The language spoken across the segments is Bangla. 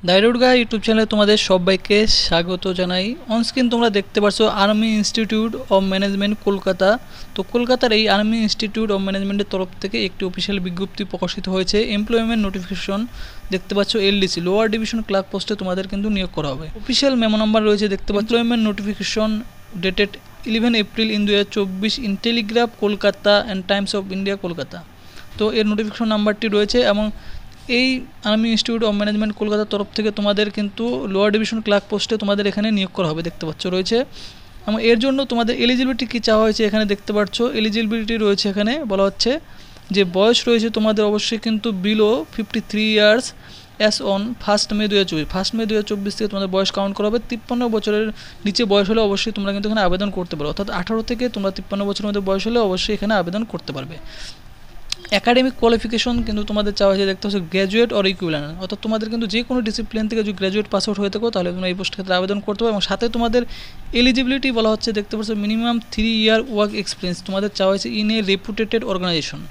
দাইরুড গাই ইউটিউব চ্যানেলে তোমাদের সবাইকে স্বাগত জানাই। অনস্ক্রিন তোমরা দেখতে পাচ্ছ army institute of management Kolkata. তো কলকাতার এই আর্মি ইনস্টিটিউট অফ ম্যানেজমেন্টের তরফ থেকে একটি অফিসিয়াল বিজ্ঞপ্তি প্রকাশিত হয়েছে। এমপ্লয়মেন্ট নোটিফিকেশন দেখতে পাচ্ছ এলডিসি লোয়ার ডিভিশন ক্লার্ক পোস্টে তোমাদের কিন্তু নিয়োগ করা হবে। অফিসিয়াল মেমো নাম্বার রয়েছে দেখতে পাচ্ছ employment notification dated 11 April 2024 in Telegraph Kolkata and Times of India Kolkata. তো এর নোটিফিকেশন নাম্বারটি রয়েছে এবং এই আর্মি ইনস্টিটিউট অফ ম্যানেজমেন্ট কলকাতার তরফ থেকে তোমাদের কিন্তু লোয়ার ডিভিশন ক্লার্ক পোস্টে তোমাদের এখানে নিয়োগ করা হবে দেখতে পাচ্ছ রয়েছে। এবং এর জন্য তোমাদের এলিজিবিলিটি কী চাওয়া হয়েছে এখানে দেখতে পাচ্ছ। এলিজিবিলিটি রয়েছে এখানে বলা হচ্ছে যে বয়স রয়েছে তোমাদের অবশ্যই কিন্তু বিলো 53 ইয়ার্স অ্যাজ অন 1 মে 2024। 1 মে 2024 থেকে তোমাদের বয়স কাউন্ট করা হবে। 53 বছরের নিচে বয়স হলে অবশ্যই তোমরা কিন্তু এখানে আবেদন করতে পারো, অর্থাৎ 18 থেকে তোমরা 53 বছরের মধ্যে বয়স হলে অবশ্যই এখানে আবেদন করতে পারবে। অ্যাকাডেমিক কোয়ালিফিকেশন কিন্তু তোমাদের চাওয়া হয়েছে দেখতে পাচ্ছ গ্র্যাজুয়েট অর ইকুইভ্যালেন্ট, অর্থাৎ তোমাদের কিন্তু যে কোনো ডিসিপ্লিন থেকে যদি গ্র্যাজুয়েট পাস আউট হয়ে থাকো তাহলে তোমরা এই পোস্ট ক্ষেত্রে আবেদন করতে পারো। এবং সাথে তোমাদের এলিজিবিলিটি বলা হচ্ছে দেখতে পাচ্ছ মিনিমাম 3 ইয়ার ওয়ার্ক এক্সপিরিয়েন্স তোমাদের চাওয়া হয়েছে ইন এ রেপুটেটেড অর্গানাইজেশন।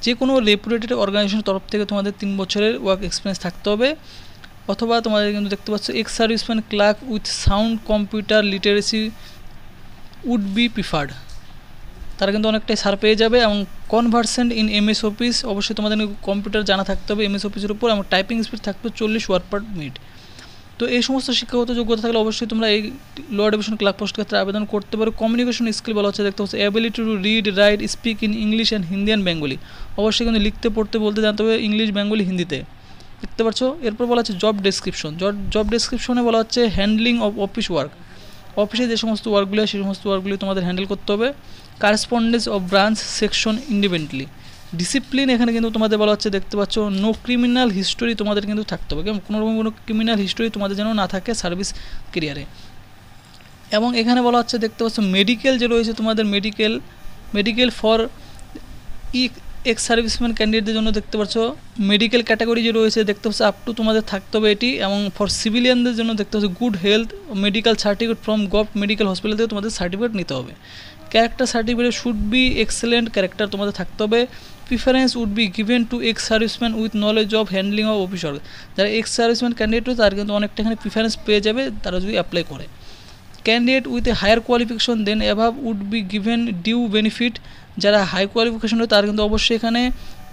যে কোনো রেপুটেটেড অর্গানাইজেশনের তরফ থেকে তোমাদের 3 বছরের ওয়ার্ক এক্সপিরিয়েন্স থাকতে হবে। অথবা তোমাদের কিন্তু দেখতে পাচ্ছ ex serviceman clerk with sound computer literacy would be preferred, তারা কিন্তু অনেকটাই ছাড় পেয়ে যাবে। এবং কনভার্সেন্ট ইন এমএস অফিস, অবশ্যই তোমাদের কম্পিউটার জানা থাকতে হবে এমএস অফিসের উপর, এবং টাইপিং স্পিড থাকবে 40 ওয়ার্ড পার মিনিট। তো এই সমস্ত শিক্ষাগত যোগ্যতা থাকলে অবশ্যই তোমরা এই লোয়ার ডিভিশন ক্লার্ক পোস্ট ক্ষেত্রে আবেদন করতে পারো। কমিউনিকেশন স্কিল বলা হচ্ছে দেখতে পাচ্ছ ability to read write speak in English and Hindi and Bengali, অবশ্যই কিন্তু লিখতে পড়তে বলতে জানতে হবে ইংলিশ বেঙ্গলি হিন্দিতে দেখতে পাচ্ছ। এরপর বলা হচ্ছে জব ডেসক্রিপশন। জব ডেসক্রিপশনে বলা হচ্ছে হ্যান্ডলিং অফ অফিস ওয়ার্ক, অফিসে যে সমস্ত ওয়ার্কগুলি সেই সমস্ত ওয়ার্কগুলি তোমাদের হ্যান্ডেল করতে হবে। কারেসপন্ডেন্স of branch section independently. Discipline এখানে কিন্তু তোমাদের বলা হচ্ছে দেখতে পাচ্ছ নো ক্রিমিনাল হিস্টোরি তোমাদের কিন্তু থাকতে হবে, কেমন কোনো রকম কোনো ক্রিমিনাল হিস্টোরি তোমাদের যেন না থাকে সার্ভিস কেরিয়ারে। এবং এখানে বলা হচ্ছে দেখতে পাচ্ছ মেডিকেল যে রয়েছে তোমাদের মেডিকেল ফর এক্স সার্ভিসম্যান ক্যান্ডিডেটদের জন্য দেখতে পাচ্ছ মেডিকেল ক্যাটাগরি যে রয়েছে দেখতে পাচ্ছ আপ টু তোমাদের থাকতে হবে এটি। এবং ফর সিভিলিয়ানদের জন্য দেখতে পাচ্ছ good health medical certificate from gov medical hospital থেকে তোমাদের সার্টিফিকেট নিতে হবে। Character certificate should be excellent character তোমাদের থাকতে হবে। Preference would be given to ex serviceman with knowledge of handling of office work. যারা এক্স সার্ভিসম্যান ক্যান্ডিডেট রয়েছে তারা কিন্তু অনেকটা এখানে প্রিফারেন্স পেয়ে যাবে তারা যদি অ্যাপ্লাই করে। Candidate with a higher qualification then above would be given due benefit, যারা হাই কোয়ালিফিকেশন রয়েছে তারা কিন্তু অবশ্যই এখানে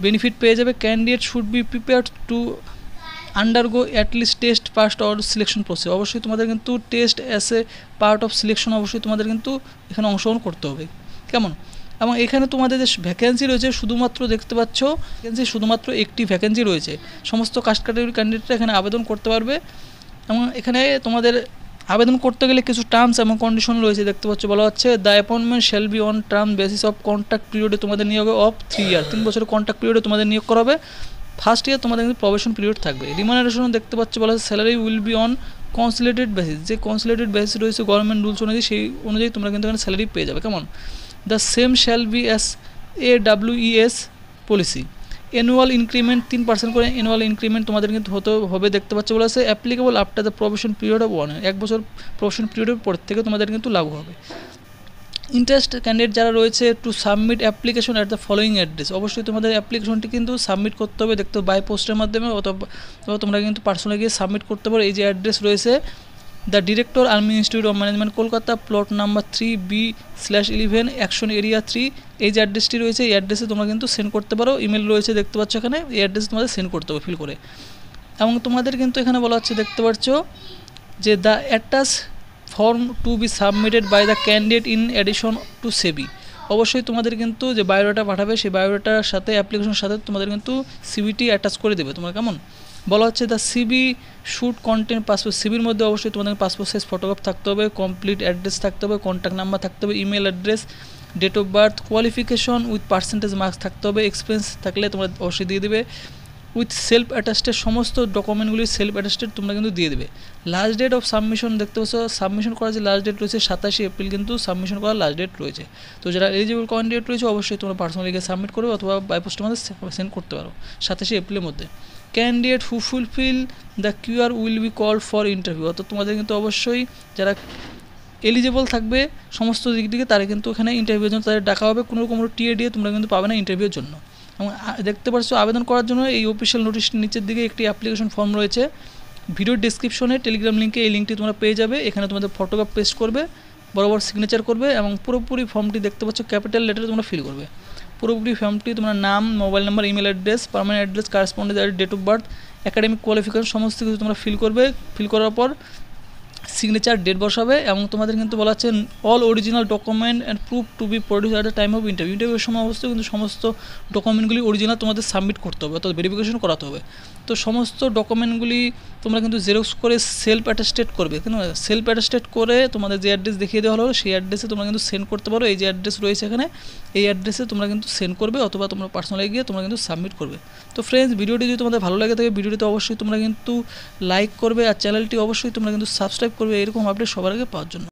বেনিফিট পেয়ে যাবে। Candidate should be prepared to undergo at least test past or selection process, অবশ্যই তোমাদের কিন্তু test as a part of selection অবশ্যই তোমাদের কিন্তু এখানে অংশগ্রহণ করতে হবে কেমন। এবং এখানে তোমাদের যে ভ্যাকেন্সি রয়েছে শুধুমাত্র দেখতে পাচ্ছ ভ্যাকেন্সি শুধুমাত্র একটি ভ্যাকেন্সি রয়েছে, সমস্ত কাস্ট ক্যাটাগরি ক্যান্ডিডেটরা এখানে আবেদন করতে পারবে। এবং এখানে তোমাদের আবেদন করতে গেলে কিছু টার্মস এবং কন্ডিশন রয়েছে দেখতে পাচ্ছ বলা হচ্ছে the appointment shall be on term basis of contract পিরিয়ডে তোমাদের নিয়োগ অফ 3 ইয়ার, 3 বছরের কন্ট্রাক্ট পিরিয়ডে তোমাদের নিয়োগ করা হবে। ফার্স্ট ইয়ার তোমাদের কিন্তু প্রবেশন পিরিয়ড থাকবে। রিমানারেশন দেখতে পাচ্ছ বলা হচ্ছে salary will be on consolidated basis, যে কনসিলেটেড বেসিস রয়েছে গভর্নমেন্ট রুলস অনুযায়ী সেই অনুযায়ী তোমরা কিন্তু এখানে স্যালারি পেয়ে যাবে কেমন। The same shall be S AWES policy. Annual increment 3% করে অ্যানুয়াল ইনক্রিমেন্ট তোমাদের কিন্তু হতে হবে দেখতে পাচ্ছ বলা আছে applicable after the probation period of 1 ইয়ার, 1 বছর প্রবেশন পিরিয়ডের পর থেকে তোমাদের কিন্তু লাগু হবে। ইন্টারেস্ট ক্যান্ডিডেট যারা রয়েছে to submit application at the following address, অবশ্যই তোমাদের অ্যাপ্লিকেশনটি কিন্তু সাবমিট করতে হবে দেখতে বাই পোস্টের মাধ্যমে অথবা তোমরা কিন্তু পার্সোনালি গিয়ে সাবমিট করতে পারো। এই যে অ্যাড্রেস রয়েছে the director army institute of management Kolkata plot number 3B/11 action area 3, এই যে অ্যাড্রেসটি রয়েছে এই অ্যাড্রেসে তোমরা কিন্তু সেন্ড করতে পারো। ইমেল রয়েছে দেখতে পাচ্ছ এখানে, এই অ্যাড্রেসে তোমাদের সেন্ড করতে হবে ফিল করে। এবং তোমাদের কিন্তু এখানে বলা হচ্ছে দেখতে পাচ্ছ যে the attach form to be submitted by the candidate in addition to CV, অবশ্যই তোমাদের কিন্তু যে বায়োডাটা পাঠাবে সেই বায়োডাটার সাথে অ্যাপ্লিকেশনের সাথে তোমাদের কিন্তু সিবিটি অ্যাটাচ করে দেবে তোমরা কেমন। বলা হচ্ছে the CV should content passport, সিবির মধ্যে অবশ্যই তোমাদের পাসপোর্ট সাইজ ফটোগ্রাফ থাকতে হবে, কমপ্লিট অ্যাড্রেস থাকতে হবে, কন্ট্যাক্ট নাম্বার থাকতে হবে, email address, date of birth, qualification with percentage marks থাকতে হবে, এক্সপিরিয়েন্স থাকলে তোমরা অবশ্যই দিয়ে দেবে। উইথ সেলফ অ্যাটাস্টেড সমস্ত ডকুমেন্টগুলি সেলফ অ্যাটাস্টেড তোমরা কিন্তু দিয়ে দেবে। লাস্ট ডেট অফ সাবমিশন দেখতে পাচ্ছ সাবমিশন করার যে লাস্ট ডেট রয়েছে 27 এপ্রিল কিন্তু সাবমিশন করার লাস্ট ডেট রয়েছে। তো যারা এলিজিবল ক্যান্ডিডেট রয়েছে অবশ্যই তোমরা পার্সোনালি গিয়ে সাবমিট করবে অথবা বাই পোস্টের মধ্যে সেন্ড করতে পারো 27 এপ্রিলের মধ্যে। Candidate who fulfil the QR will be call for interview, অর্থাৎ তোমাদের কিন্তু অবশ্যই যারা এলিজিবল থাকবে সমস্ত দিক থেকে তারা কিন্তু এখানে ইন্টারভিউর জন্য তাদের ডাকা হবে। কোনো রকম টিএডিএ তোমরা কিন্তু পাবে না ইন্টারভিউর জন্য। এবং দেখতে পাচ্ছ আবেদন করার জন্য এই অফিসিয়াল নোটিশটির নিচের দিকে একটি অ্যাপ্লিকেশন ফর্ম রয়েছে, ভিডিও ডেসক্রিপশনে টেলিগ্রাম লিঙ্কে এই লিঙ্কটি তোমরা পেয়ে যাবে। এখানে তোমাদের ফটোগ্রাফ পেস্ট করবে, বরাবর সিগনেচার করবে এবং পুরোপুরি ফর্মটি দেখতে পাচ্ছ ক্যাপিটাল লেটারে তোমরা ফিল করবে। পুরোপুরি ফর্মটি তোমার নাম, mobile number, email address, permanent address, correspondence, date of birth, academic qualification সমস্ত কিছু তোমরা ফিল করবে। ফিল করার পর সিগনেচার, ডেট বসাবে এবং তোমাদের কিন্তু বলা হচ্ছে all original document and proof to be produce at the time of ইন্টারভিউর সময় অবশ্যই কিন্তু সমস্ত ডকুমেন্টগুলি অরিজিনাল তোমাদের সাবমিট করতে হবে, অর্থাৎ ভেরিফিকেশন করাতে হবে। তো সমস্ত ডকুমেন্টগুলি তোমরা কিন্তু জেরক্স করে সেলফ অ্যাটাস্টেড করবে, কিন্তু সেলফ অ্যাটাস্টেড করে তোমাদের যে অ্যাড্রেস দেখিয়ে দেওয়া হলো সেই অ্যাড্রেসে তোমরা কিন্তু সেন্ড করতে পারো। এই যে অ্যাড্রেস রয়েছে এখানে, এই অ্যাড্রেসে তোমরা কিন্তু সেন্ড করবে অথবা তোমরা পার্সোনালি গিয়ে তোমরা কিন্তু সাবমিট করবে। তো ফ্রেন্ডস, ভিডিওটি যদি তোমাদের ভালো লাগে থাকে ভিডিওটিতে অবশ্যই তোমরা কিন্তু লাইক করবে আর চ্যানেলটি অবশ্যই তোমরা কিন্তু সাবস্ক্রাইব করবে এরকম আপডেট সবার আগে পাওয়ার জন্য।